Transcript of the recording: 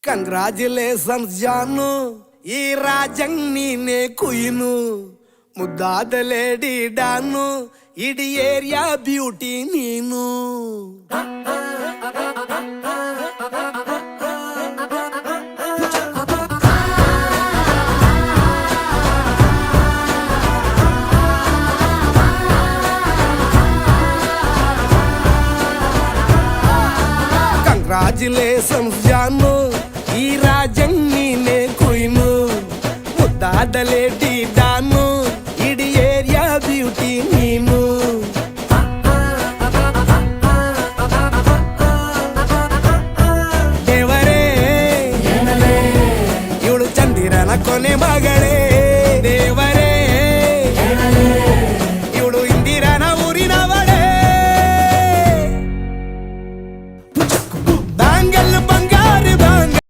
Congratulations ಜಾನು, ಈ ರಾಜಂಗ್ ನೀನೆ ಕುಯ್ನು, ಮುದ್ದಾದ ಲೇಡಿ ಡಾನು, ಇಡೀ ಏರಿಯಾ ಬ್ಯೂಟಿ ನೀನು. Congratulations